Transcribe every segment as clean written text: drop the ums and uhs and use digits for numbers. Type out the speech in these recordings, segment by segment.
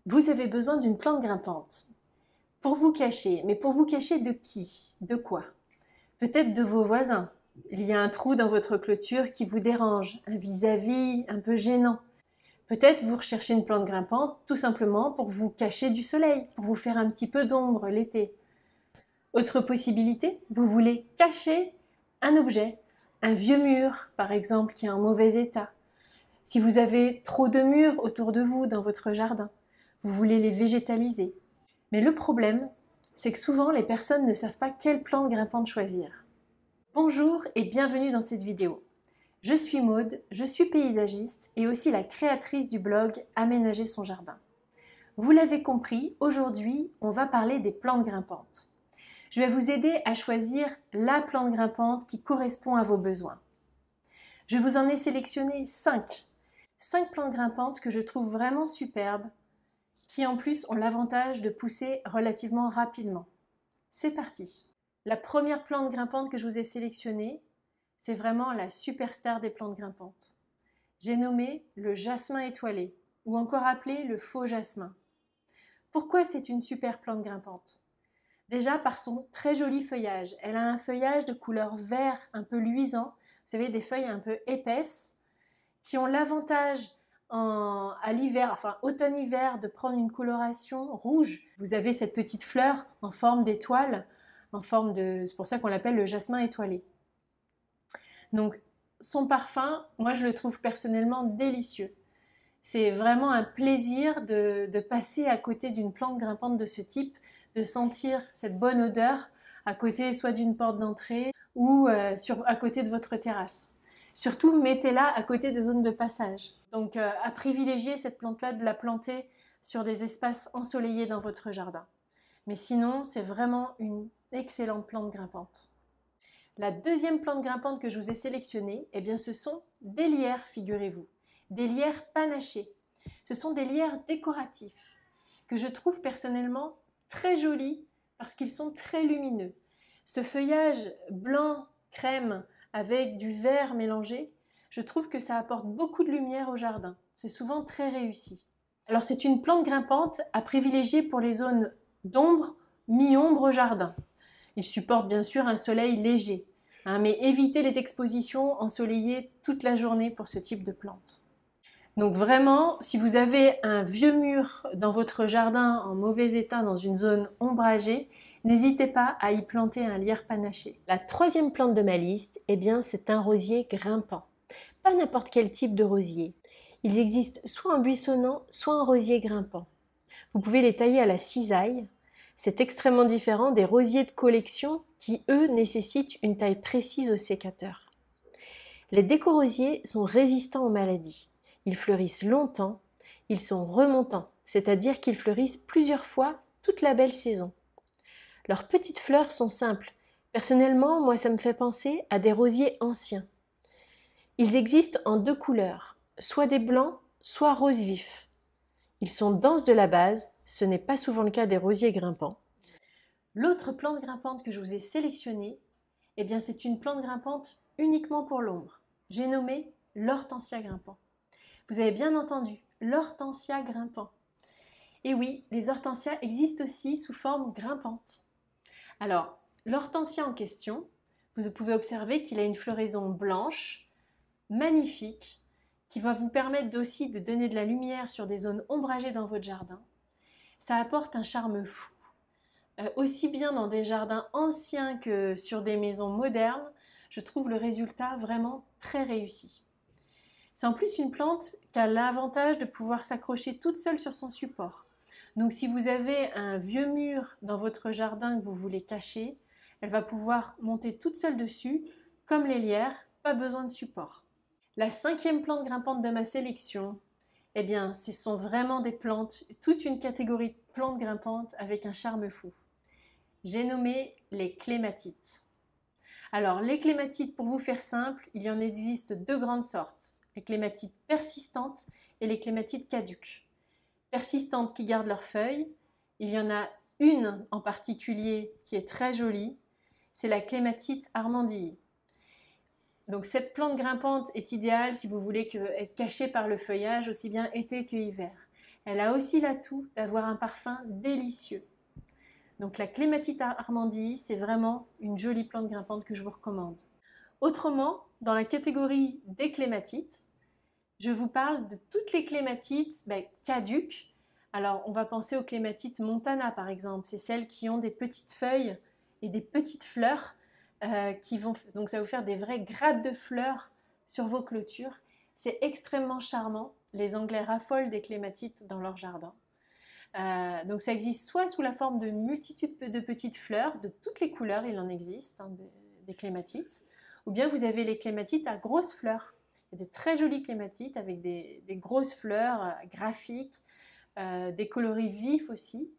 Vous avez besoin d'une plante grimpante pour vous cacher. Mais pour vous cacher de qui? De quoi? Peut-être de vos voisins. Il y a un trou dans votre clôture qui vous dérange, un vis-à-vis un peu gênant. Peut-être vous recherchez une plante grimpante tout simplement pour vous cacher du soleil, pour vous faire un petit peu d'ombre l'été. Autre possibilité, vous voulez cacher un objet, un vieux mur par exemple qui est en mauvais état. Si vous avez trop de murs autour de vous dans votre jardin, vous voulez les végétaliser. Mais le problème, c'est que souvent les personnes ne savent pas quelle plante grimpante choisir. Bonjour et bienvenue dans cette vidéo. Je suis Maude, je suis paysagiste et aussi la créatrice du blog Aménager son jardin. Vous l'avez compris, aujourd'hui on va parler des plantes grimpantes. Je vais vous aider à choisir la plante grimpante qui correspond à vos besoins. Je vous en ai sélectionné 5 plantes grimpantes que je trouve vraiment superbes, qui en plus ont l'avantage de pousser relativement rapidement. C'est parti! La première plante grimpante que je vous ai sélectionnée, c'est vraiment la superstar des plantes grimpantes. J'ai nommé le jasmin étoilé, ou encore appelé le faux jasmin. Pourquoi c'est une super plante grimpante? Déjà par son très joli feuillage. Elle a un feuillage de couleur vert un peu luisant, vous savez, des feuilles un peu épaisses, qui ont l'avantage à l'hiver, enfin automne-hiver, de prendre une coloration rouge. Vous avez cette petite fleur en forme d'étoile, c'est pour ça qu'on l'appelle le jasmin étoilé. Donc son parfum, moi je le trouve personnellement délicieux. C'est vraiment un plaisir de passer à côté d'une plante grimpante de ce type, de sentir cette bonne odeur à côté soit d'une porte d'entrée ou à côté de votre terrasse. Surtout, mettez-la à côté des zones de passage. Donc, à privilégier cette plante-là, de la planter sur des espaces ensoleillés dans votre jardin. Mais sinon, c'est vraiment une excellente plante grimpante. La deuxième plante grimpante que je vous ai sélectionnée, eh bien, ce sont des lierres, figurez-vous. Des lierres panachés. Ce sont des lierres décoratifs que je trouve personnellement très jolis parce qu'ils sont très lumineux. Ce feuillage blanc crème avec du vert mélangé, je trouve que ça apporte beaucoup de lumière au jardin. C'est souvent très réussi. Alors c'est une plante grimpante à privilégier pour les zones d'ombre, mi-ombre au jardin. Il supporte bien sûr un soleil léger, mais évitez les expositions ensoleillées toute la journée pour ce type de plante. Donc vraiment, si vous avez un vieux mur dans votre jardin en mauvais état dans une zone ombragée, n'hésitez pas à y planter un lierre panaché. La troisième plante de ma liste, eh bien, c'est un rosier grimpant. Pas n'importe quel type de rosier. Ils existent soit en buissonnant, soit en rosier grimpant. Vous pouvez les tailler à la cisaille. C'est extrêmement différent des rosiers de collection qui, eux, nécessitent une taille précise au sécateur. Les déco-rosiers sont résistants aux maladies. Ils fleurissent longtemps. Ils sont remontants, c'est-à-dire qu'ils fleurissent plusieurs fois toute la belle saison. Leurs petites fleurs sont simples. Personnellement, moi, ça me fait penser à des rosiers anciens. Ils existent en 2 couleurs, soit des blancs, soit rose vif. Ils sont denses de la base, ce n'est pas souvent le cas des rosiers grimpants. L'autre plante grimpante que je vous ai sélectionnée, eh bien, c'est une plante grimpante uniquement pour l'ombre. J'ai nommé l'hortensia grimpant. Vous avez bien entendu, l'hortensia grimpant. Et oui, les hortensias existent aussi sous forme grimpante. Alors, l'hortensia en question, vous pouvez observer qu'il a une floraison blanche, magnifique, qui va vous permettre aussi de donner de la lumière sur des zones ombragées dans votre jardin. Ça apporte un charme fou. Aussi bien dans des jardins anciens que sur des maisons modernes, je trouve le résultat vraiment très réussi. C'est en plus une plante qui a l'avantage de pouvoir s'accrocher toute seule sur son support. Donc si vous avez un vieux mur dans votre jardin que vous voulez cacher, elle va pouvoir monter toute seule dessus, comme les lierres, pas besoin de support. La 5e plante grimpante de ma sélection, eh bien, ce sont vraiment des plantes, toute une catégorie de plantes grimpantes avec un charme fou. J'ai nommé les clématites. Alors, les clématites, pour vous faire simple, il y en existe 2 grandes sortes. Les clématites persistantes et les clématites caduques. Persistantes qui gardent leurs feuilles, il y en a une en particulier qui est très jolie, c'est la clématite armandillée. Donc cette plante grimpante est idéale si vous voulez être cachée par le feuillage aussi bien été que hiver. Elle a aussi l'atout d'avoir un parfum délicieux. Donc la clématite Armandii, c'est vraiment une jolie plante grimpante que je vous recommande. Autrement, dans la catégorie des clématites, je vous parle de toutes les clématites caduques. Alors on va penser aux clématites montana par exemple, c'est celles qui ont des petites feuilles et des petites fleurs donc ça va vous faire des vraies grappes de fleurs sur vos clôtures. C'est extrêmement charmant. Les Anglais raffolent des clématites dans leur jardin. Donc ça existe soit sous la forme de multitude de petites fleurs, de toutes les couleurs, il en existe, des clématites, ou bien vous avez les clématites à grosses fleurs. Il y a de très jolies clématites avec des grosses fleurs graphiques, des coloris vifs aussi.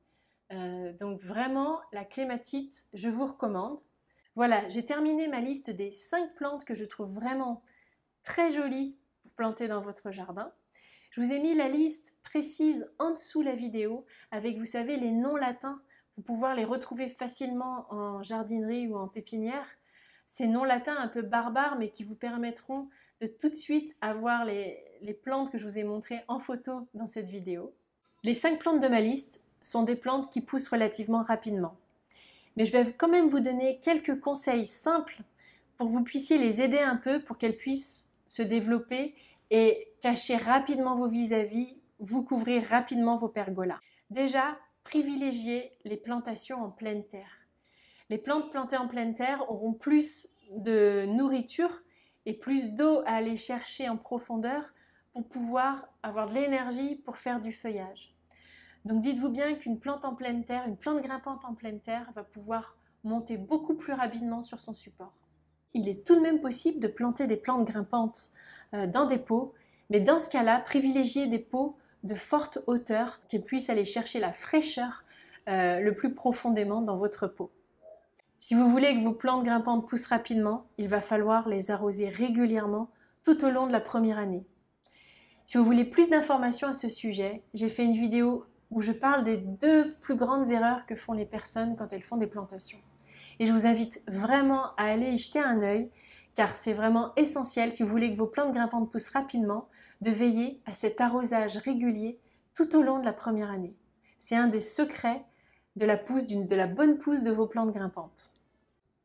Donc vraiment, la clématite, je vous recommande. Voilà, j'ai terminé ma liste des 5 plantes que je trouve vraiment très jolies pour planter dans votre jardin. Je vous ai mis la liste précise en dessous la vidéo avec, vous savez, les noms latins pour pouvoir les retrouver facilement en jardinerie ou en pépinière. Ces noms latins un peu barbares mais qui vous permettront de tout de suite avoir les plantes que je vous ai montrées en photo dans cette vidéo. Les 5 plantes de ma liste sont des plantes qui poussent relativement rapidement. Mais je vais quand même vous donner quelques conseils simples pour que vous puissiez les aider un peu pour qu'elles puissent se développer et cacher rapidement vos vis-à-vis, vous couvrir rapidement vos pergolas. Déjà, privilégiez les plantations en pleine terre. Les plantes plantées en pleine terre auront plus de nourriture et plus d'eau à aller chercher en profondeur pour pouvoir avoir de l'énergie pour faire du feuillage. Donc dites-vous bien qu'une plante en pleine terre, une plante grimpante en pleine terre va pouvoir monter beaucoup plus rapidement sur son support. Il est tout de même possible de planter des plantes grimpantes dans des pots, mais dans ce cas-là, privilégiez des pots de forte hauteur qui puissent aller chercher la fraîcheur le plus profondément dans votre pot. Si vous voulez que vos plantes grimpantes poussent rapidement, il va falloir les arroser régulièrement tout au long de la première année. Si vous voulez plus d'informations à ce sujet, j'ai fait une vidéo où je parle des 2 plus grandes erreurs que font les personnes quand elles font des plantations. Et je vous invite vraiment à aller y jeter un œil, car c'est vraiment essentiel, si vous voulez que vos plantes grimpantes poussent rapidement, de veiller à cet arrosage régulier tout au long de la première année. C'est un des secrets de la bonne pousse de vos plantes grimpantes.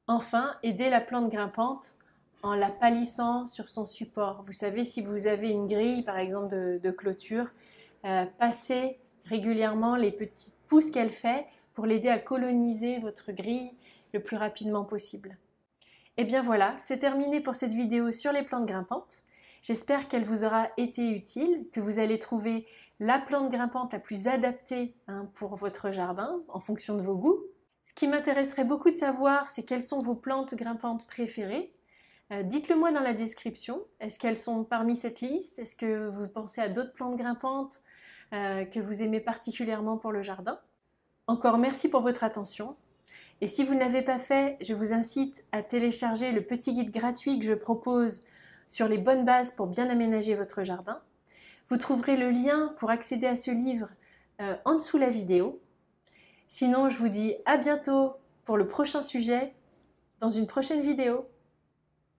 Enfin, aidez la plante grimpante en la palissant sur son support. Vous savez, si vous avez une grille, par exemple, de clôture, passez régulièrement les petites pousses qu'elle fait pour l'aider à coloniser votre grille le plus rapidement possible. Et bien voilà, c'est terminé pour cette vidéo sur les plantes grimpantes. J'espère qu'elle vous aura été utile, que vous allez trouver la plante grimpante la plus adaptée pour votre jardin en fonction de vos goûts. Ce qui m'intéresserait beaucoup de savoir, c'est quelles sont vos plantes grimpantes préférées. Dites-le moi dans la description. Est-ce qu'elles sont parmi cette liste? Est-ce que vous pensez à d'autres plantes grimpantes que vous aimez particulièrement pour le jardin? Encore merci pour votre attention. Et si vous ne l'avez pas fait, je vous incite à télécharger le petit guide gratuit que je propose sur les bonnes bases pour bien aménager votre jardin. Vous trouverez le lien pour accéder à ce livre en dessous de la vidéo. Sinon, je vous dis à bientôt pour le prochain sujet dans une prochaine vidéo.